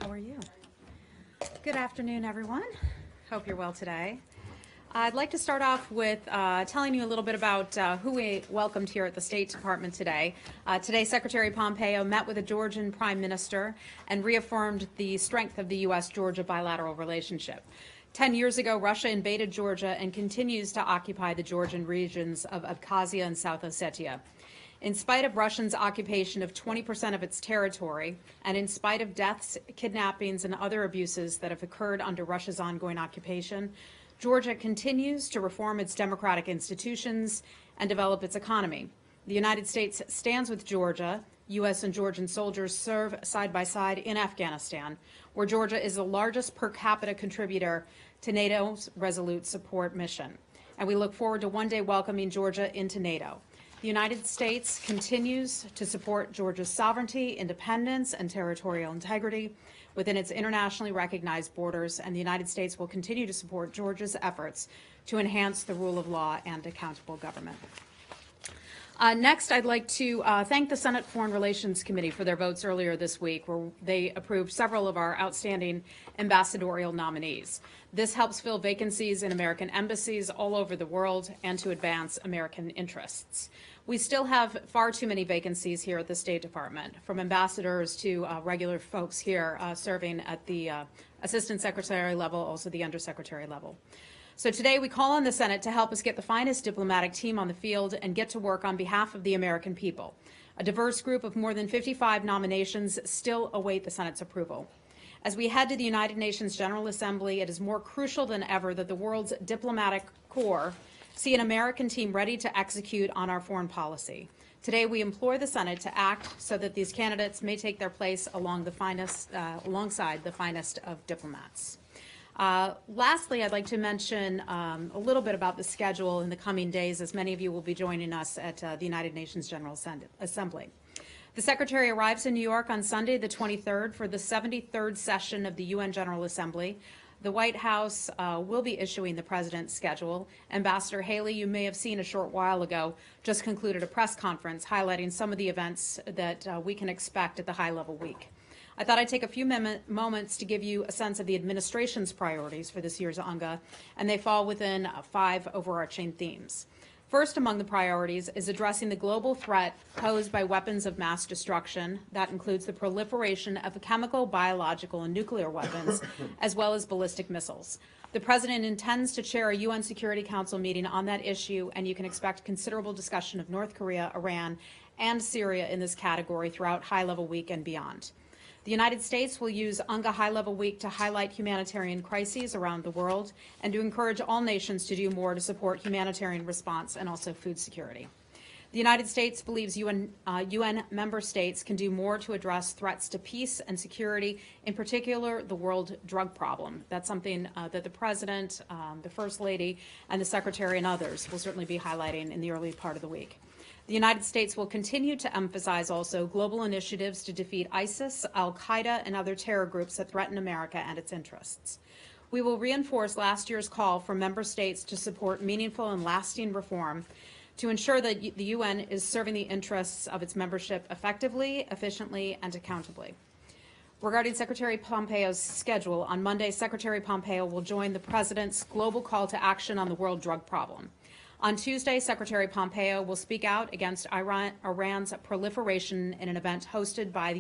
How are you? Good afternoon, everyone. Hope you're well today. I'd like to start off with telling you a little bit about who we welcomed here at the State Department today. Today, Secretary Pompeo met with the Georgian Prime Minister and reaffirmed the strength of the U.S.-Georgia bilateral relationship. 10 years ago, Russia invaded Georgia and continues to occupy the Georgian regions of Abkhazia and South Ossetia. In spite of Russia's occupation of 20% of its territory, and in spite of deaths, kidnappings, and other abuses that have occurred under Russia's ongoing occupation, Georgia continues to reform its democratic institutions and develop its economy. The United States stands with Georgia. U.S. and Georgian soldiers serve side by side in Afghanistan, where Georgia is the largest per capita contributor to NATO's Resolute Support mission. And we look forward to one day welcoming Georgia into NATO. The United States continues to support Georgia's sovereignty, independence, and territorial integrity within its internationally recognized borders, and the United States will continue to support Georgia's efforts to enhance the rule of law and accountable government. Next, I'd like to thank the Senate Foreign Relations Committee for their votes earlier this week, where they approved several of our outstanding ambassadorial nominees. This helps fill vacancies in American embassies all over the world and to advance American interests. We still have far too many vacancies here at the State Department, from ambassadors to regular folks here serving at the Assistant Secretary level, also the Undersecretary level. So today we call on the Senate to help us get the finest diplomatic team on the field and get to work on behalf of the American people. A diverse group of more than 55 nominations still await the Senate's approval. As we head to the United Nations General Assembly, it is more crucial than ever that the world's diplomatic corps see an American team ready to execute on our foreign policy. Today we implore the Senate to act so that these candidates may take their place alongside the finest of diplomats. Lastly, I'd like to mention a little bit about the schedule in the coming days, as many of you will be joining us at the United Nations General Assembly. The Secretary arrives in New York on Sunday, the 23rd, for the 73rd session of the UN General Assembly. The White House will be issuing the President's schedule. Ambassador Haley, you may have seen a short while ago, just concluded a press conference highlighting some of the events that we can expect at the high-level week. I thought I'd take a few moments to give you a sense of the administration's priorities for this year's UNGA, and they fall within 5 overarching themes. First among the priorities is addressing the global threat posed by weapons of mass destruction. That includes the proliferation of chemical, biological, and nuclear weapons, as well as ballistic missiles. The President intends to chair a UN Security Council meeting on that issue, and you can expect considerable discussion of North Korea, Iran, and Syria in this category throughout high-level week and beyond. The United States will use UNGA High-Level Week to highlight humanitarian crises around the world and to encourage all nations to do more to support humanitarian response and also food security. The United States believes UN member states can do more to address threats to peace and security, in particular the world drug problem. That's something that the President, the First Lady, and the Secretary and others will certainly be highlighting in the early part of the week. The United States will continue to emphasize also global initiatives to defeat ISIS, al-Qaeda, and other terror groups that threaten America and its interests. We will reinforce last year's call for member states to support meaningful and lasting reform to ensure that the UN is serving the interests of its membership effectively, efficiently, and accountably. Regarding Secretary Pompeo's schedule, on Monday, Secretary Pompeo will join the President's global call to action on the world drug problem. On Tuesday, Secretary Pompeo will speak out against Iran's proliferation in an event hosted by the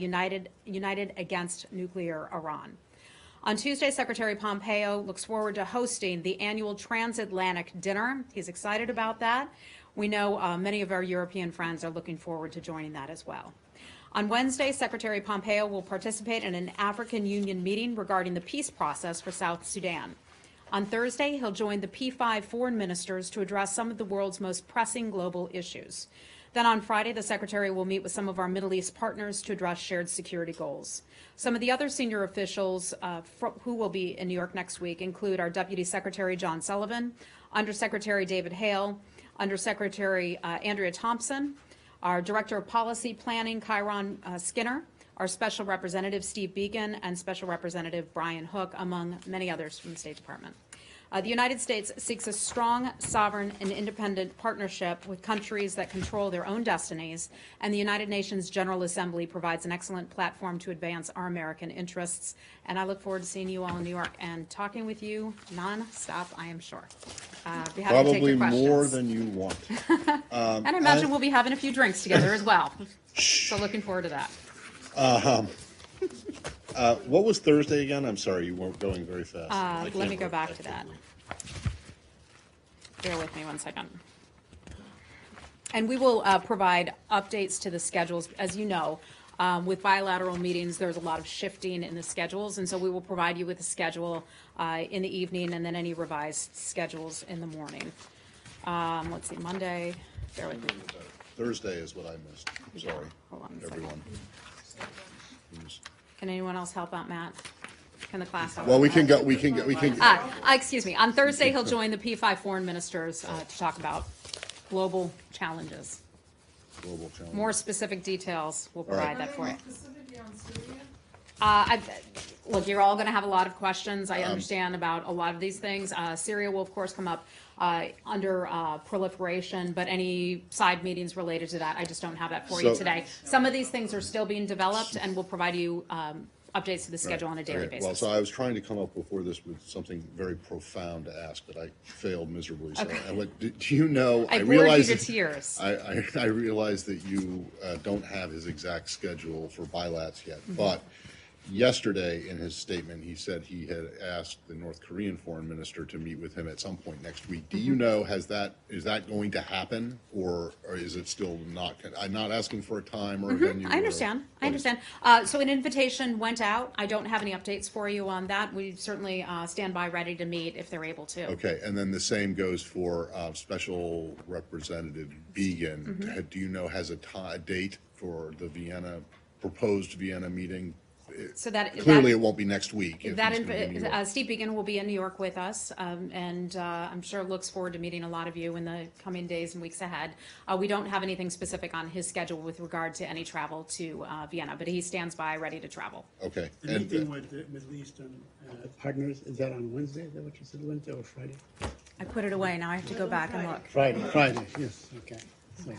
United Against Nuclear Iran. On Tuesday, Secretary Pompeo looks forward to hosting the annual Transatlantic Dinner. He's excited about that. We know many of our European friends are looking forward to joining that as well. On Wednesday, Secretary Pompeo will participate in an African Union meeting regarding the peace process for South Sudan. On Thursday, he'll join the P5 foreign ministers to address some of the world's most pressing global issues. Then on Friday, the Secretary will meet with some of our Middle East partners to address shared security goals. Some of the other senior officials who will be in New York next week include our Deputy Secretary John Sullivan, Undersecretary David Hale, Undersecretary Andrea Thompson, our Director of Policy Planning, Chiron Skinner, our Special Representative Steve Beacon, and Special Representative Brian Hook, among many others from the State Department. The United States seeks a strong, sovereign, and independent partnership with countries that control their own destinies, and the United Nations General Assembly provides an excellent platform to advance our American interests. And I look forward to seeing you all in New York and talking with you non-stop, I am sure. Be happy to take Probably your questions. more than you want. And I imagine we'll be having a few drinks together as well. So looking forward to that. What was Thursday again? I'm sorry, you weren't going very fast. Let me go back to that. Bear with me 1 second. And we will provide updates to the schedules. As you know, with bilateral meetings, there's a lot of shifting in the schedules, and so we will provide you with a schedule in the evening and then any revised schedules in the morning. Let's see, Monday, bear with me. Thursday is what I missed. I'm sorry, Hold on a second. everyone. Who's- Can anyone else help out, Matt? Can the class help? Well, we can go. Excuse me. On Thursday, he'll join the P5 foreign ministers to talk about global challenges. Global challenge. More specific details, we'll right. provide that for you. Specifically on Syria? Look, you're all going to have a lot of questions. I understand about a lot of these things. Syria will, of course, come up under proliferation, but any side meetings related to that, I just don't have that for you So- today. Some of these things are still being developed, and we'll provide you updates to the schedule on a daily Okay, basis. well, so I was trying to come up before this with something very profound to ask, but I failed miserably. So, do you know? I bored realize you to that- tears. I realize that you don't have his exact schedule for bilats yet, Mm-hmm. but yesterday in his statement, he said he had asked the North Korean foreign minister to meet with him at some point next week. Do you Mm-hmm. know, is that going to happen, or is it still not? I'm not asking for a time or a venue. I understand. So an invitation went out. I don't have any updates for you on that. We certainly stand by ready to meet if they're able to. Okay, and then the same goes for Special Representative Began. Mm-hmm. Do you know, has a date for the proposed Vienna meeting? So that Clearly, it won't be next week. if That he's gonna be in New York. Steve Beacon will be in New York with us, and I'm sure looks forward to meeting a lot of you in the coming days and weeks ahead. We don't have anything specific on his schedule with regard to any travel to Vienna, but he stands by ready to travel. Okay. The meeting with the Middle Eastern partners, is that on Wednesday? Is that what you said, Wednesday or Friday? I put it away. Now I have to go back and look. Friday, yes, okay. So,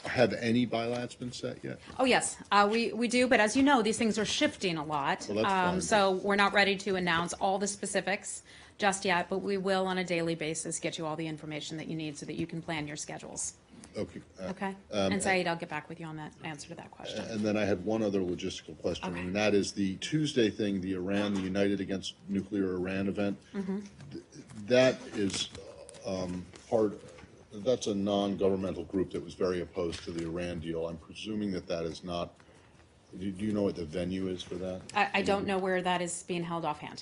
Have any bilats been set yet? Oh, yes, we do, but as you know, these things are shifting a lot. Well, that's fine. So we're not ready to announce all the specifics just yet, but we will on a daily basis get you all the information that you need so that you can plan your schedules. Okay. Okay? And Saeed, I'll get back with you on that answer to that question. And then I had one other logistical question, and that is the Tuesday thing, the United Against Nuclear Iran event. Mm-hmm. That is that's a non-governmental group that was very opposed to the Iran deal. I'm presuming that is not, do you know what the venue is for that? I don't know where that is being held offhand.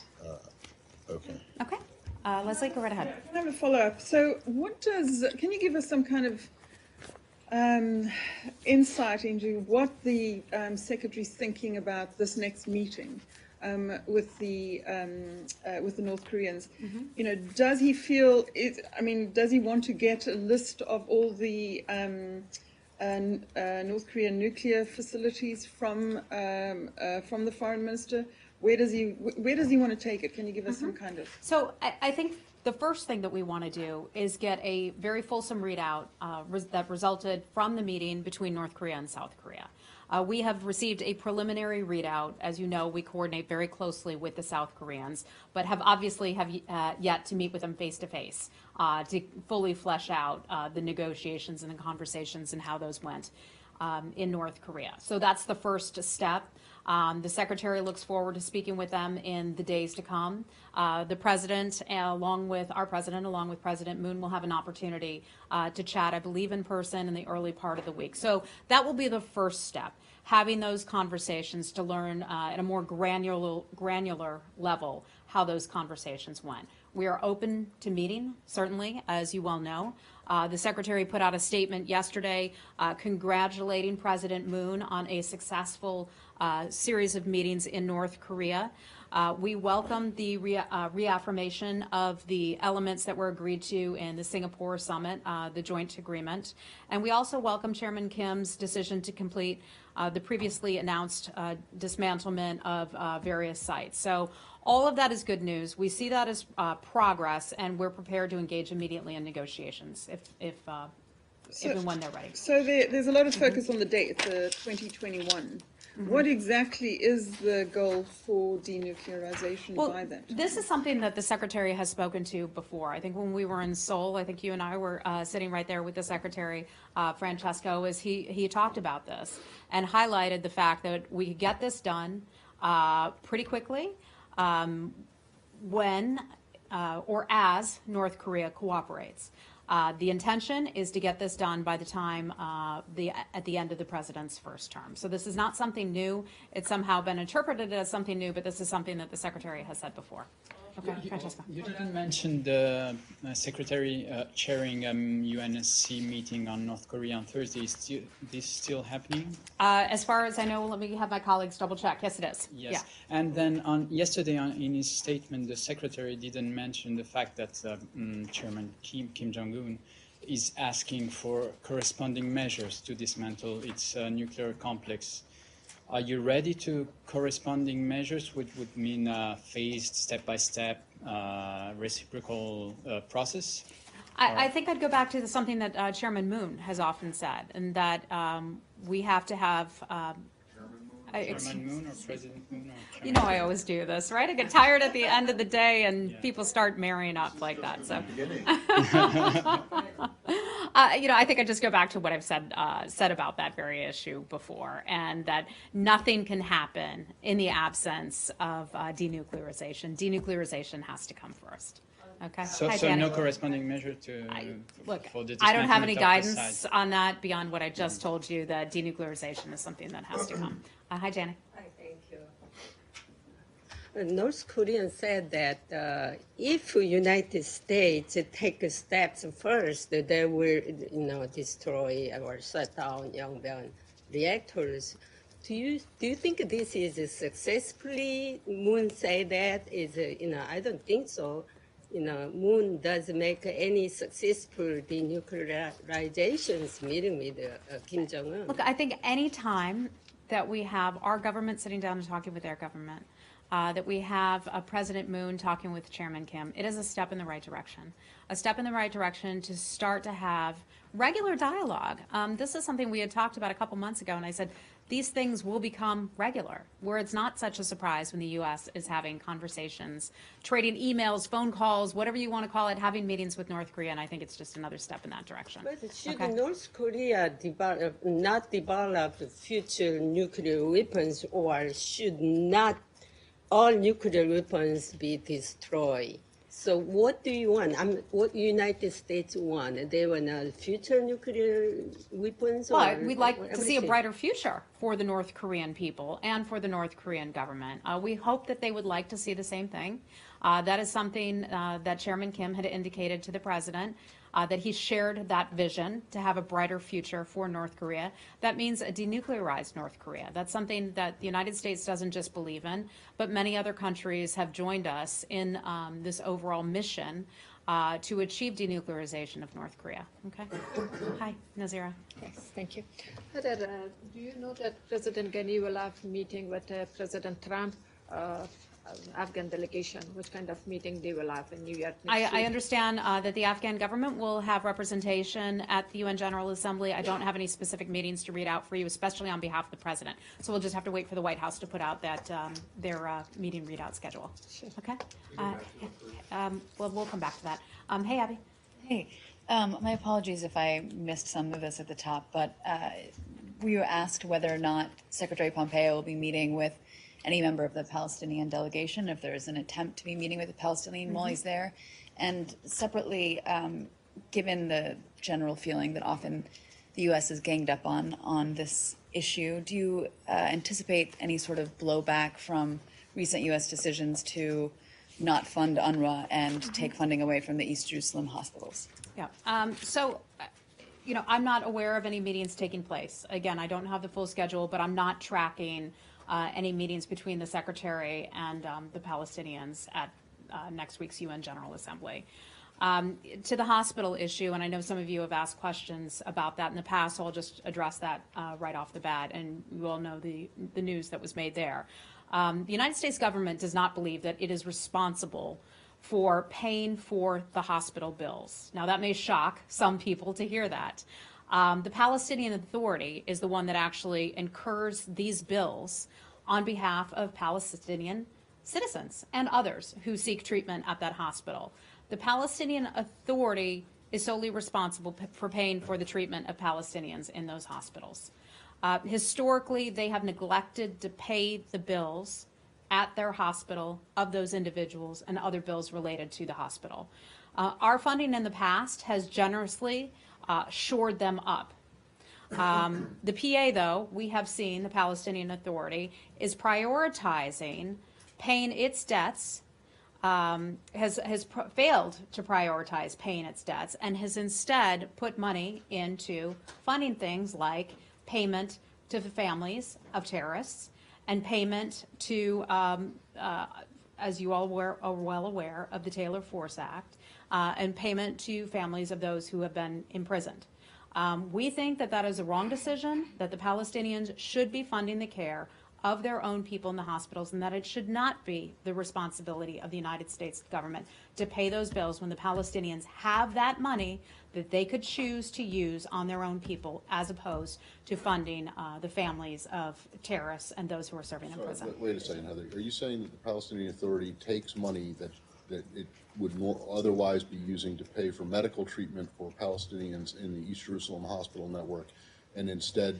Okay. Okay. Leslie, go right ahead. I have a follow-up. So can you give us some kind of insight into what the Secretary's thinking about this next meeting with the North Koreans? You know, does he feel does he want to get a list of all the North Korean nuclear facilities from the foreign minister? Where does he want to take it? Can you give us some kind of? So I think the first thing that we want to do is get a very fulsome readout that resulted from the meeting between North Korea and South Korea. We have received a preliminary readout. As you know, we coordinate very closely with the South Koreans, but have yet to meet with them face to face to fully flesh out the negotiations and the conversations and how those went in North Korea. So that's the first step. The Secretary looks forward to speaking with them in the days to come. The President, along with President Moon, will have an opportunity to chat, I believe, in person in the early part of the week. So that will be the first step, having those conversations to learn at a more granular level how those conversations went. We are open to meeting, certainly, as you well know. The Secretary put out a statement yesterday congratulating President Moon on a successful series of meetings in North Korea. We welcome the reaffirmation of the elements that were agreed to in the Singapore summit, the joint agreement. And we also welcome Chairman Kim's decision to complete the previously announced dismantlement of various sites. So all of that is good news. We see that as progress, and we're prepared to engage immediately in negotiations if and when they're ready. So there's a lot of focus on the date, the 2021. What exactly is the goal for denuclearization by that? This is something that the Secretary has spoken to before. I think when we were in Seoul, I think you and I were sitting right there with the Secretary, Francesco, as he talked about this and highlighted the fact that we could get this done pretty quickly when or as North Korea cooperates. The intention is to get this done by the time at the end of the president's first term. So this is not something new. It's somehow been interpreted as something new, but this is something that the Secretary has said before. Okay, Francesca. You didn't mention the Secretary chairing UNSC meeting on North Korea on Thursday. Is this still happening? As far as I know, let me have my colleagues double check. Yes, it is. Yes. Yeah. And then yesterday in his statement, the Secretary didn't mention the fact that Chairman Kim Jong-un is asking for corresponding measures to dismantle its nuclear complex. Are you ready to corresponding measures, which would mean a phased, step-by-step, reciprocal process? I think I'd go back to something that Chairman Moon has often said, and that we have to have. Chairman Moon or President Moon? Or You know I always do this, right? I get tired at the end of the day, and people start marrying up like that. So, I think I just go back to what I've said about that very issue before, and that nothing can happen in the absence of denuclearization. Denuclearization has to come first. Okay. So Hi, Danny. no corresponding measure Look, for the I don't have dismantling any of the guidance site. on that beyond what I just told you, that denuclearization is something that has to come. Hi, Janet. Hi, thank you. North Korea said that if United States take steps first, they will, destroy or shut down Yongbyon reactors. Do you think this is successfully? Moon say that is, I don't think so. Moon doesn't make any successful denuclearizations meeting with Kim Jong-un. Look, I think any time that we have our government sitting down and talking with their government, that we have President Moon talking with Chairman Kim, it is a step in the right direction. A step in the right direction to start to have regular dialogue. This is something we had talked about a couple months ago, and I said these things will become regular, where it's not such a surprise when the U.S. is having conversations, trading emails, phone calls, whatever you want to call it, having meetings with North Korea, and I think it's just another step in that direction. But should Okay. North Korea not develop future nuclear weapons, or should not all nuclear weapons be destroyed? So what do you want? What United States want? They want future nuclear weapons? Well, or we'd like to see a everything? brighter future for the North Korean people and for the North Korean government. We hope that they would like to see the same thing. That is something that Chairman Kim had indicated to the president, that he shared that vision to have a brighter future for North Korea. That means a denuclearized North Korea. That's something that the United States doesn't just believe in, but many other countries have joined us in this overall mission to achieve denuclearization of North Korea. Okay. Hi, Nazira. Yes, thank you. Do you know that President Ghani will have a meeting with President Trump, Afghan delegation? Which kind of meeting they will have in New York next I week? understand that the Afghan government will have representation at the UN General Assembly. I don't have any specific meetings to read out for you, especially on behalf of the president. So we'll just have to wait for the White House to put out that their meeting readout schedule. Sure. Okay. Well, we'll come back to that. Hey, Abby. Hey, my apologies if I missed some of this at the top, but we were asked whether or not Secretary Pompeo will be meeting with any member of the Palestinian delegation, if there is an attempt to be meeting with a Palestinian while he's there. And separately, given the general feeling that often the U.S. is ganged up on this issue, do you anticipate any sort of blowback from recent U.S. decisions to not fund UNRWA and take funding away from the East Jerusalem hospitals? Yeah. I'm not aware of any meetings taking place. Again, I don't have the full schedule, but I'm not tracking any meetings between the Secretary and the Palestinians at next week's UN General Assembly. To the hospital issue, and I know some of you have asked questions about that in the past, so I'll just address that right off the bat, and you all know the news that was made there. The United States government does not believe that it is responsible for paying for the hospital bills. Now, that may shock some people to hear that. The Palestinian Authority is the one that actually incurs these bills on behalf of Palestinian citizens and others who seek treatment at that hospital. The Palestinian Authority is solely responsible for paying for the treatment of Palestinians in those hospitals. Historically, they have neglected to pay the bills at their hospital of those individuals and other bills related to the hospital. Our funding in the past has generously shored them up. The PA, though, we have seen the Palestinian Authority is prioritizing paying its debts, has failed to prioritize paying its debts, and has instead put money into funding things like payment to the families of terrorists and payment to, as you all are well aware, of the Taylor Force Act, and payment to families of those who have been imprisoned. We think that that is a wrong decision, that the Palestinians should be funding the care of their own people in the hospitals, and that it should not be the responsibility of the United States government to pay those bills when the Palestinians have that money that they could choose to use on their own people, as opposed to funding the families of terrorists and those who are serving in prison. Wait a second, Heather. Are you saying that the Palestinian Authority takes money that it would otherwise be using to pay for medical treatment for Palestinians in the East Jerusalem Hospital Network, and instead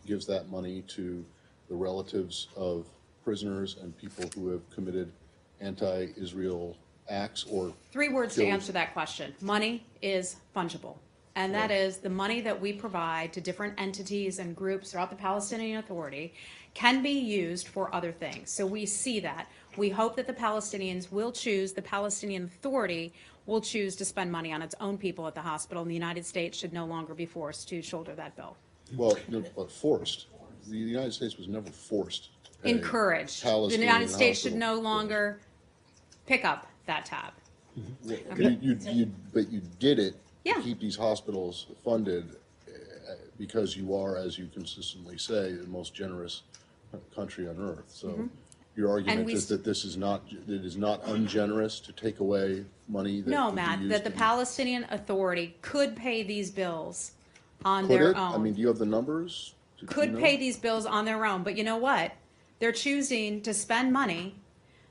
gives that money to the relatives of prisoners and people who have committed anti-Israel acts or 3 words to answer that question. Money is fungible. And that is the money that we provide to different entities and groups throughout the Palestinian Authority can be used for other things. So we see that. We hope that the Palestinians will choose, the Palestinian Authority will choose to spend money on its own people at the hospital, and the United States should no longer be forced to shoulder that bill. Well, no, but forced. The United States was never forced to pay Encouraged. The Palestinian United States should hospital no longer pick up that tab. But you did it Yeah. to keep these hospitals funded because you are, as you consistently say, the most generous country on earth. So your argument we is that it is not ungenerous to take away money that No, would be Matt, used that the in- Palestinian Authority could pay these bills on Could their it? own. I mean, do you have the numbers? Do you Could know? pay these bills on their own, but you know what? They're choosing to spend money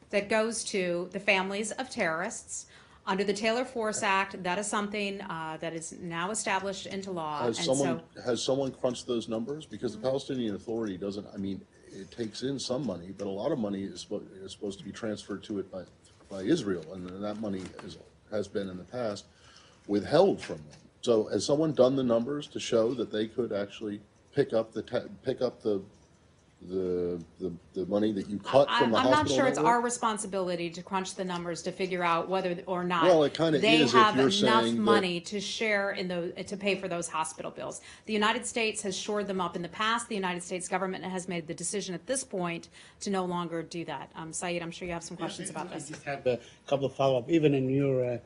that goes to the families of terrorists under the Taylor Force Act. That is something that is now established into law. Has someone crunched those numbers? Because the Palestinian Authority doesn't, I mean, it takes in some money, but a lot of money is supposed to be transferred to it by Israel, and that money has been in the past withheld from them. So has someone done the numbers to show that they could actually pick up the money that you cut from the I'm hospital not sure it's network? our responsibility to crunch the numbers to figure out whether or not Well, it kinda they is if have you're enough saying that- money to share to pay for those hospital bills. The United States has shored them up in the past. The United States government has made the decision at this point to no longer do that. Saeed, I'm sure you have some questions about I this. just have a couple of follow-up. Even in your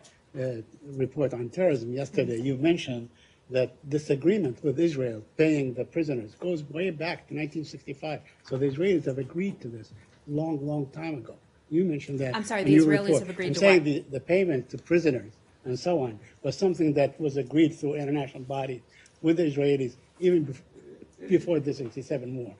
report on terrorism yesterday, you mentioned that this agreement with Israel paying the prisoners goes way back to 1965. So the Israelis have agreed to this long time ago. You mentioned that. I'm sorry, in the your Israelis report. have agreed I'm to saying what? the payment to prisoners and so on was something that was agreed through international bodies with the Israelis even before the 67 war.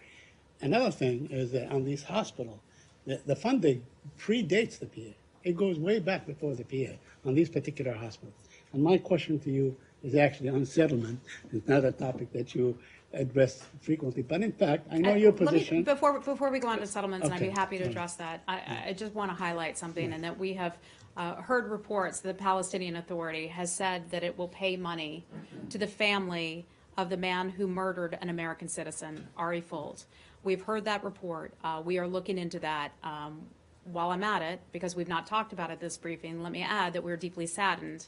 Another thing is that on these hospitals, the funding predates the PA. It goes way back before the PA on these particular hospitals. And my question to you is actually on settlement. It's not a topic that you address frequently, but in fact, I know your position. Before we go on to settlements, and I'd be Okay. happy to address that, I just want to highlight something, and that we have heard reports that the Palestinian Authority has said that it will pay money to the family of the man who murdered an American citizen, Ari Fold. We've heard that report. We are looking into that. While I'm at it, because we've not talked about it this briefing, let me add that we're deeply saddened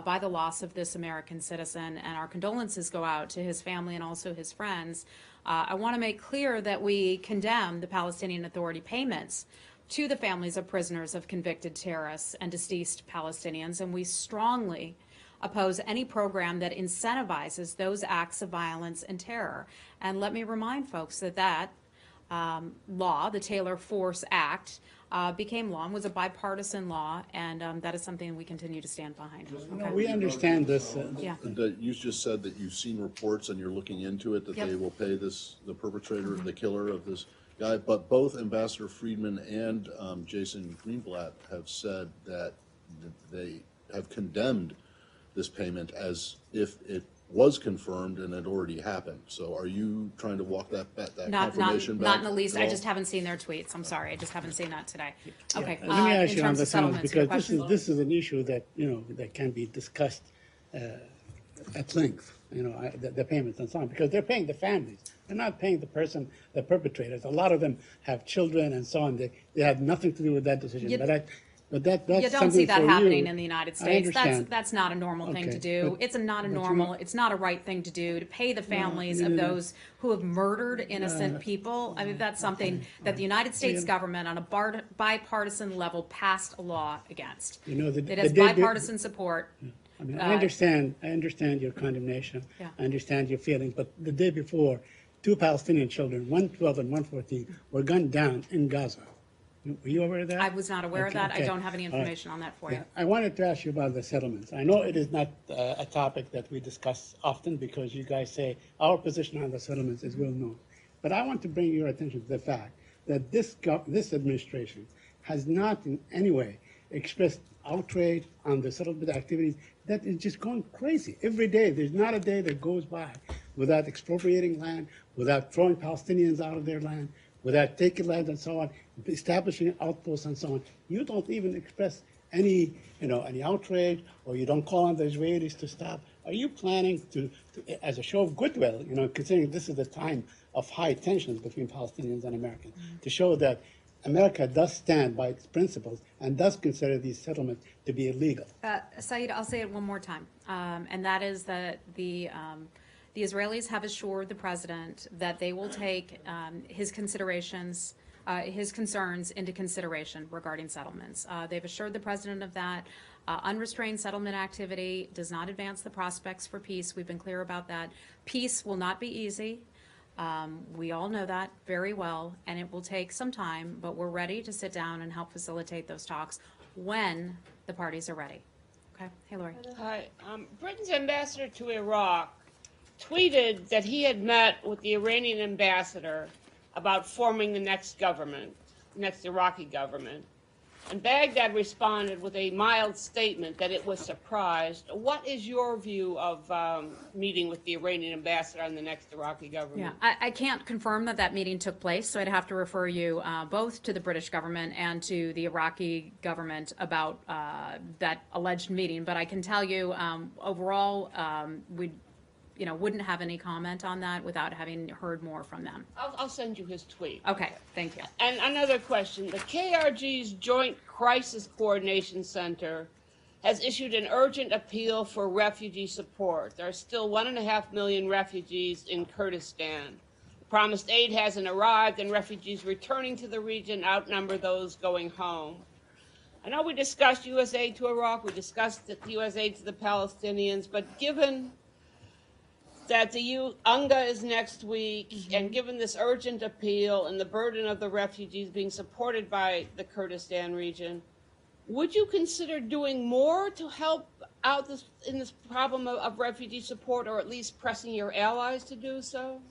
by the loss of this American citizen, and our condolences go out to his family and also his friends. I want to make clear that we condemn the Palestinian Authority payments to the families of prisoners of convicted terrorists and deceased Palestinians, and we strongly oppose any program that incentivizes those acts of violence and terror. And let me remind folks that law, the Taylor Force Act, became law and was a bipartisan law, and that is something we continue to stand behind. Okay. We understand this. Yeah. That you just said that you've seen reports and you're looking into it, that Yep. they will pay the perpetrator, the killer of this guy. But both Ambassador Friedman and Jason Greenblatt have said that they have condemned this payment as if it was confirmed and had already happened. So are you trying to walk that confirmation back? Not in the least. at I all? just haven't seen their tweets. I'm sorry. I just haven't seen that today. Okay. Let me ask in you on terms the of settlements, settlements, your because question? this is an issue that, that can be discussed at length, the payments and so on, because they're paying the families. They're not paying the person, the perpetrators. A lot of them have children and so on. They have nothing to do with that decision. That's You don't something see that for happening you. in the United I States. understand. That's not a normal thing to Okay, do. but- It's not a but you normal, know- it's not a right thing to do, to pay the families of those who have murdered innocent people. I mean, that's something that the United States government on a bipartisan level passed a law against. It has bipartisan support. I mean, I understand your condemnation. Yeah. I understand your feeling, but the day before, 2 Palestinian children, 112 and 114, were gunned down in Gaza. Were you aware of that? I was not aware of Okay, that. I okay. don't have any All right. information on that for you. Yeah, I wanted to ask you about the settlements. I know it is not a topic that we discuss often because you guys say our position on the settlements is well known. But I want to bring your attention to the fact that this administration has not in any way expressed outrage on the settlement activities that is just going crazy. Every day, there's not a day that goes by without expropriating land, without throwing Palestinians out of their land, without taking land and so on, establishing outposts and so on. You don't even express any outrage, or you don't call on the Israelis to stop. Are you planning to as a show of goodwill, considering this is the time of high tensions between Palestinians and Americans, to show that America does stand by its principles and does consider these settlements to be illegal? Saeed, I'll say it one more time, and that is that the Israelis have assured the president that they will take his concerns into consideration regarding settlements. They've assured the president of that. Unrestrained settlement activity does not advance the prospects for peace. We've been clear about that. Peace will not be easy. We all know that very well, and it will take some time, but we're ready to sit down and help facilitate those talks when the parties are ready. Okay? Hey, Lori. Hi. Britain's ambassador to Iraq tweeted that he had met with the Iranian ambassador about forming the next Iraqi government. And Baghdad responded with a mild statement that it was surprised. What is your view of meeting with the Iranian ambassador on the next Iraqi government? Yeah, I can't confirm that meeting took place, so I'd have to refer you both to the British government and to the Iraqi government about that alleged meeting. But I can tell you, overall, we wouldn't have any comment on that without having heard more from them. I'll send you his tweet. Okay, thank you. And another question. The KRG's Joint Crisis Coordination Center has issued an urgent appeal for refugee support. There are still 1.5 million refugees in Kurdistan. The promised aid hasn't arrived, and refugees returning to the region outnumber those going home. I know we discussed U.S. aid to Iraq, we discussed the U.S. aid to the Palestinians, but given that the UNGA is next week, and given this urgent appeal and the burden of the refugees being supported by the Kurdistan region, would you consider doing more to help out in this problem of refugee support, or at least pressing your allies to do so?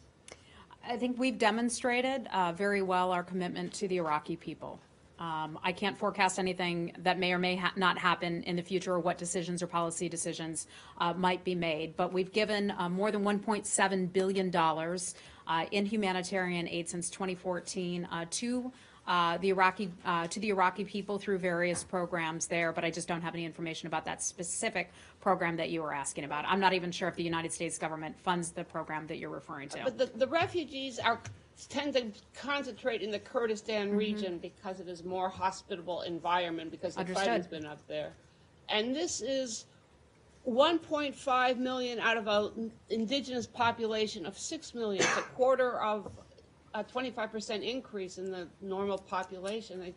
I think we've demonstrated very well our commitment to the Iraqi people. I can't forecast anything that may or may not happen in the future, or what decisions or policy decisions might be made. But we've given more than $1.7 billion in humanitarian aid since 2014 to the Iraqi people through various programs there. But I just don't have any information about that specific program that you were asking about. I'm not even sure if the United States government funds the program that you're referring to. But the refugees tend to concentrate in the Kurdistan region because it is a more hospitable environment, because the fighting's been up there. And this is 1.5 million out of an indigenous population of 6 million. It's a quarter of a 25% increase in the normal population.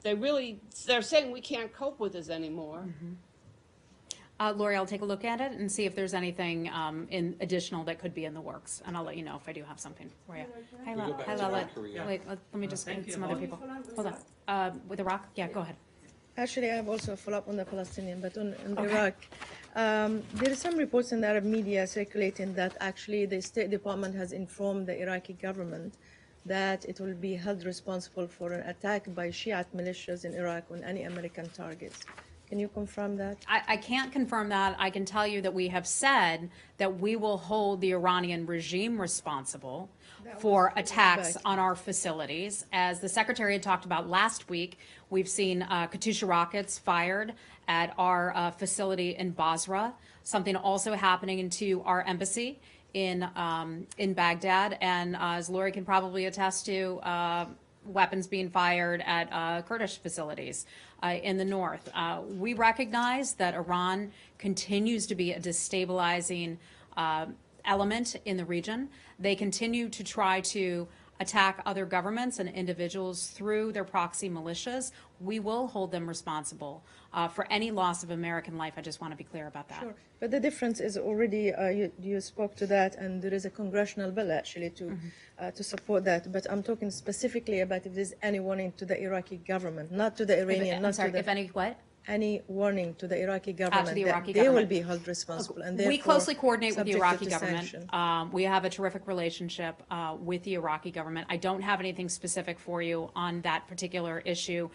they're saying we can't cope with this anymore. Lori, I'll take a look at it and see if there's anything in additional that could be in the works, and I'll let you know if I do have something for you. Hi, Lala. Wait, let me just get some other people. Hold on. With Iraq? Yeah, go ahead. Actually, I have also a follow-up on the Palestinian, but on Iraq. There are some reports in the Arab media circulating that actually the State Department has informed the Iraqi government that it will be held responsible for an attack by Shiite militias in Iraq on any American targets. Can you confirm that? I can't confirm that. I can tell you that we have said that we will hold the Iranian regime responsible for attacks on our facilities. As the Secretary had talked about last week, we've seen Katyusha rockets fired at our facility in Basra, something also happening into our embassy in Baghdad, and as Lori can probably attest to, weapons being fired at Kurdish facilities in the north. We recognize that Iran continues to be a destabilizing element in the region. They continue to try to attack other governments and individuals through their proxy militias. We will hold them responsible for any loss of American life. I just want to be clear about that. Sure. But the difference is already, you spoke to that, and there is a congressional bill actually to support that. But I'm talking specifically about if there's any warning to the Iraqi government, not to the Iranian, not to the... If any what? Any warning to the Iraqi government the Iraqi that they will government. be held responsible, and We closely coordinate with the subjected Iraqi to government. sanction. We have a terrific relationship with the Iraqi government. I don't have anything specific for you on that particular issue,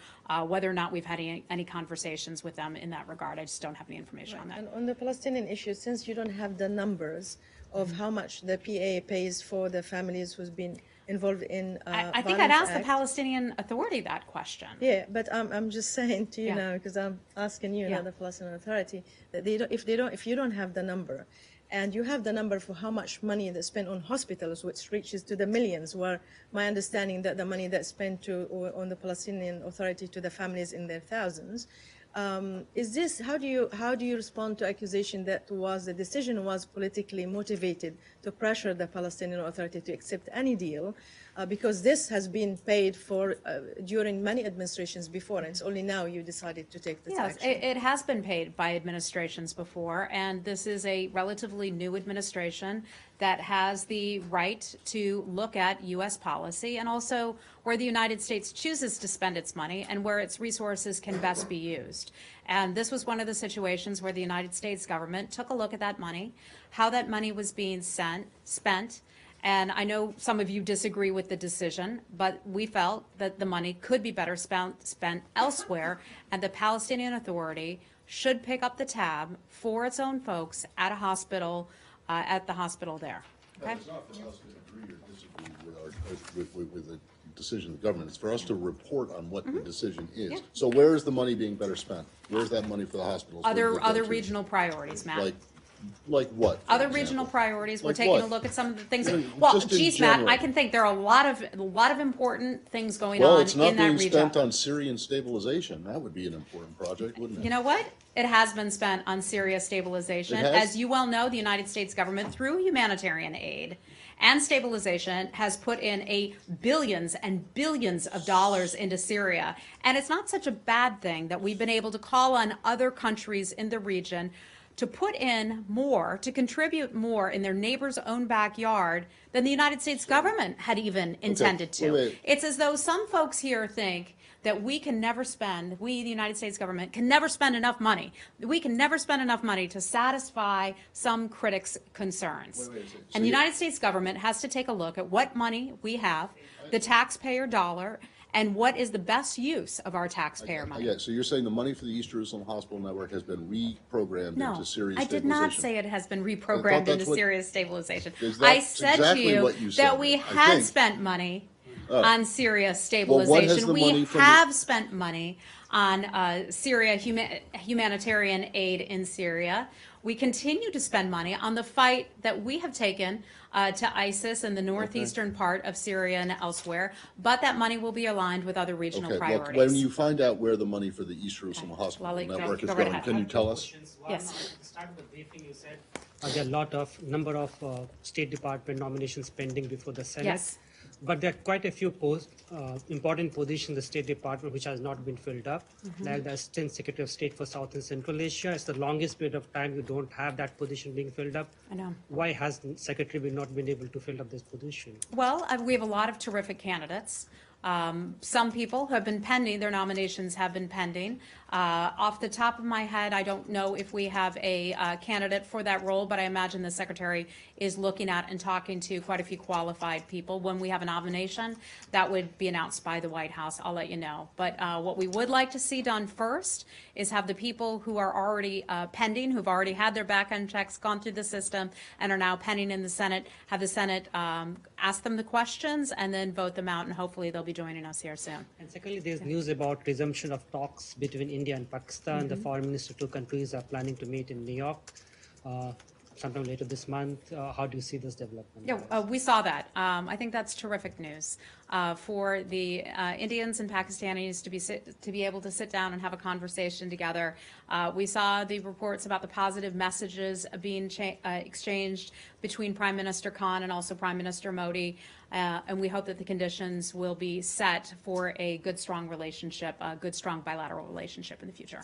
whether or not we've had any conversations with them in that regard. I just don't have any information on that. And on the Palestinian issue, since you don't have the numbers of how much the PA pays for the families who's been involved in I think I'd ask the act. Palestinian Authority that question. Yeah, but I'm just saying to you Yeah. now, because I'm asking you, Yeah. not the Palestinian Authority, that if you don't have the number, and you have the number for how much money that's spent on hospitals, which reaches to the millions, where my understanding that the money that's spent on the Palestinian Authority to the families in their thousands, is this, how do you respond to accusation that the decision was politically motivated to pressure the Palestinian Authority to accept any deal, because this has been paid for during many administrations before, and it's only now you decided to take this Yes, action? it has been paid by administrations before, and this is a relatively new administration that has the right to look at U.S. policy and also where the United States chooses to spend its money and where its resources can best be used. And this was one of the situations where the United States government took a look at that money, how that money was being spent. And I know some of you disagree with the decision, but we felt that the money could be better spent elsewhere, and the Palestinian Authority should pick up the tab for its own folks at a hospital, at the hospital there. Okay? It's not for us to agree or disagree with the decision of the government. It's for us to report on what the decision is. Yeah. So where is the money being better spent? Where's that money for the hospitals? Where does it go Other to? regional priorities, Matt. Like what? for Other example? regional priorities, we're Like taking a what? look at some of the things. Just Well, in geez, Matt, general. I can think there are a lot of important things going Well, on it's not in that being region. spent on Syrian stabilization. That would be an important project, wouldn't it? You know what? It has been spent on Syria stabilization. It has? As you well know, the United States government, through humanitarian aid and stabilization, has put in billions and billions of dollars into Syria. And it's not such a bad thing that we've been able to call on other countries in the region to put in more, to contribute more in their neighbor's own backyard than the United States government had even intended to. wait. It's as though some folks here think that we, the United States government, can never spend enough money. We can never spend enough money to satisfy some critics' concerns. And the United States government has to take a look at what money we have, the taxpayer dollar, and what is the best use of our taxpayer money. Yeah, so you're saying the money for the East Jerusalem Hospital Network has been reprogrammed No, into Syrian I stabilization? did not say it has been reprogrammed that's into what- Syria stabilization. Is I that said exactly to you what you said, that we I had think. spent money on Syria Well, what has stabilization. the We money from the- have spent money on Syria humanitarian aid in Syria. We continue to spend money on the fight that we have taken to ISIS in the northeastern part of Syria and elsewhere, but that money will be aligned with other regional Okay, look, priorities. when you find out where the money for the East Jerusalem Hospital Lali, Network go is right going, ahead. can you tell us? Yes. At the start of the briefing, you said there are a number of State Department nominations pending before the Senate. Yes. but there are quite a few important positions in the State Department which has not been filled up, like the Assistant Secretary of State for South and Central Asia. It's the longest period of time you don't have that position being filled up. I know. Why has the Secretary not been able to fill up this position? Well, we have a lot of terrific candidates. Some people have been pending, their nominations have been pending. Off the top of my head, I don't know if we have a candidate for that role, but I imagine the Secretary is looking at and talking to quite a few qualified people. When we have a nomination, that would be announced by the White House. I'll let you know. But what we would like to see done first is have the people who are already pending, who've already had their back-end checks, gone through the system, and are now pending in the Senate, have the Senate ask them the questions and then vote them out, and hopefully they'll be joining us here soon. And secondly, there's news about resumption of talks between India and Pakistan. The foreign minister, two countries are planning to meet in New York sometime later this month. How do you see this development? Yeah, we saw that. I think that's terrific news for the Indians and Pakistanis to be able to sit down and have a conversation together. We saw the reports about the positive messages being exchanged between Prime Minister Khan and also Prime Minister Modi, and we hope that the conditions will be set for a good, strong relationship, a good, strong bilateral relationship in the future.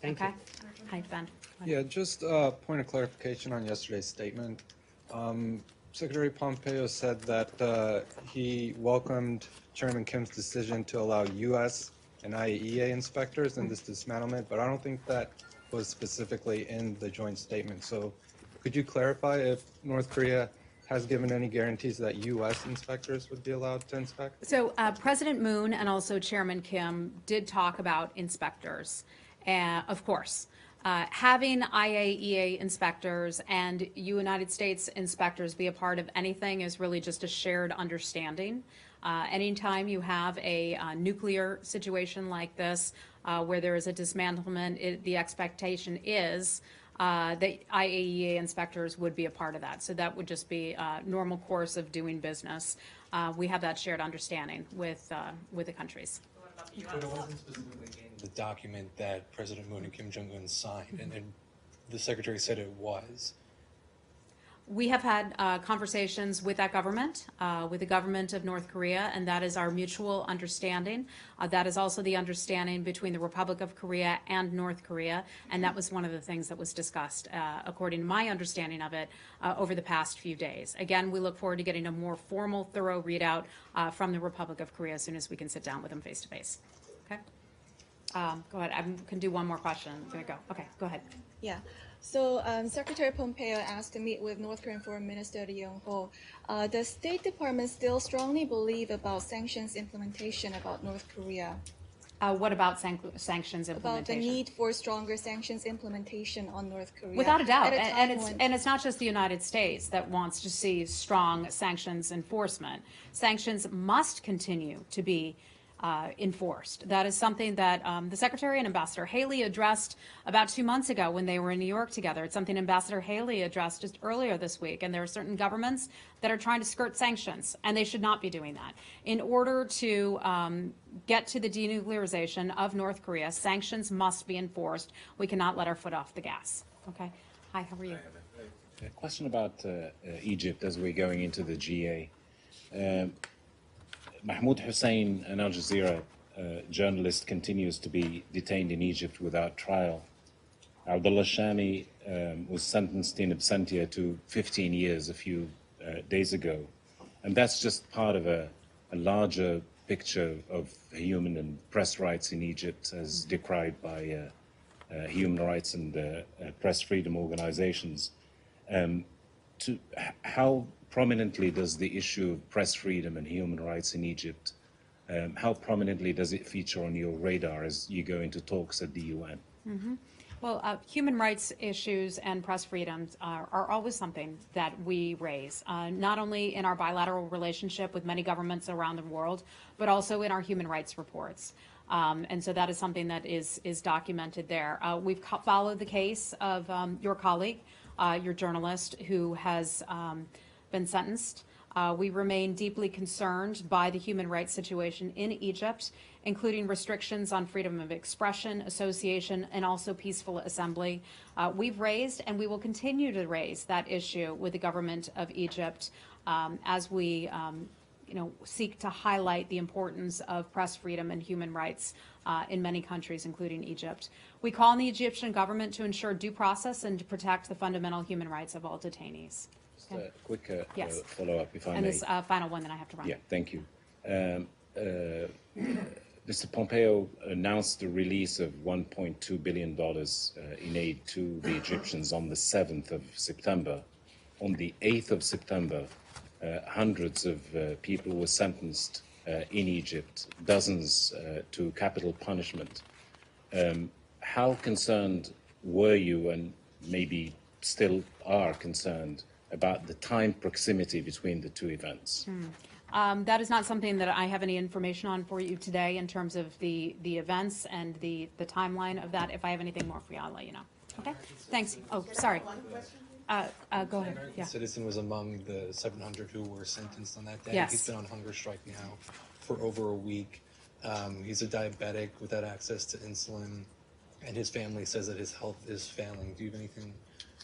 Thank okay? you. Hi, Ben. Yeah, just a point of clarification on yesterday's statement. Secretary Pompeo said that he welcomed Chairman Kim's decision to allow U.S. and IAEA inspectors in this dismantlement, but I don't think that was specifically in the joint statement. So could you clarify if North Korea has given any guarantees that U.S. inspectors would be allowed to inspect? So President Moon and also Chairman Kim did talk about inspectors, of course. Having IAEA inspectors and United States inspectors be a part of anything is really just a shared understanding. Anytime you have a nuclear situation like this, where there is a dismantlement, the expectation is that IAEA inspectors would be a part of that. So that would just be a normal course of doing business. We have that shared understanding with the countries. But it wasn't specifically in the document that President Moon and Kim Jong-un signed, and the Secretary said it was. We have had conversations with that government, with the government of North Korea, and that is our mutual understanding. That is also the understanding between the Republic of Korea and North Korea, and that was one of the things that was discussed, according to my understanding of it, over the past few days. Again, we look forward to getting a more formal, thorough readout from the Republic of Korea as soon as we can sit down with them face to face. Okay? Go ahead. I can do one more question. There you go. Okay, go ahead. Yeah. So Secretary Pompeo asked to meet with North Korean Foreign Minister Lee Yong-ho. Does State Department still strongly believe about sanctions implementation about North Korea? What about sanctions implementation? About the need for stronger sanctions implementation on North Korea. Without a doubt, and it's not just the United States that wants to see strong sanctions enforcement. Sanctions must continue to be enforced. That is something that the Secretary and Ambassador Haley addressed about 2 months ago when they were in New York together. It's something Ambassador Haley addressed just earlier this week. And there are certain governments that are trying to skirt sanctions, and they should not be doing that. In order to get to the denuclearization of North Korea, sanctions must be enforced. We cannot let our foot off the gas. Okay. Hi, how are you? A question about Egypt as we're going into the GA. Mahmoud Hussein, an Al Jazeera journalist, continues to be detained in Egypt without trial. Abdullah Shami was sentenced in absentia to 15 years a few days ago. And that's just part of a larger picture of human and press rights in Egypt as decried by human rights and press freedom organizations. How prominently does the issue of press freedom and human rights in Egypt, how prominently does it feature on your radar as you go into talks at the UN? Mm-hmm. Well, human rights issues and press freedoms are always something that we raise, not only in our bilateral relationship with many governments around the world, but also in our human rights reports. And so that is something that is documented there. We've followed the case of your colleague, your journalist, who has been sentenced. We remain deeply concerned by the human rights situation in Egypt, including restrictions on freedom of expression, association, and also peaceful assembly. We've raised and we will continue to raise that issue with the government of Egypt as we seek to highlight the importance of press freedom and human rights in many countries, including Egypt. We call on the Egyptian government to ensure due process and to protect the fundamental human rights of all detainees. Just a quick Yes. follow-up, if I And may. this final one that I have to run. Yeah, thank you. Mr. Pompeo announced the release of $1.2 billion in aid to the Egyptians on the 7th of September. On the 8th of September, hundreds of people were sentenced in Egypt, dozens to capital punishment. How concerned were you, and maybe still are concerned, about the time proximity between the two events? That is not something that I have any information on for you today in terms of the events and the timeline of that. If I have anything more for you, I'll let you know. Okay? Thanks. Oh, sorry. Go ahead. American Yeah. citizen was among the 700 who were sentenced on that day. Yes. He's been on hunger strike now for over a week. He's a diabetic without access to insulin, and his family says that his health is failing. Do you have anything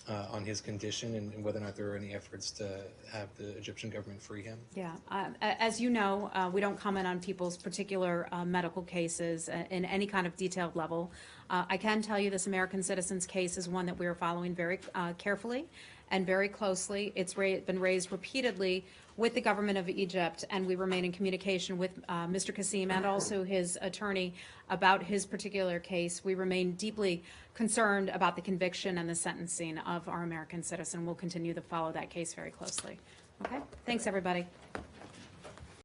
on his condition and whether or not there are any efforts to have the Egyptian government free him? Yeah. As you know, we don't comment on people's particular medical cases in any kind of detailed level. I can tell you this American citizen's case is one that we are following very carefully and very closely. It's been raised repeatedly with the government of Egypt, and we remain in communication with Mr. Kassim and also his attorney about his particular case. We remain deeply concerned about the conviction and the sentencing of our American citizen. We'll continue to follow that case very closely. Okay? Thanks, everybody.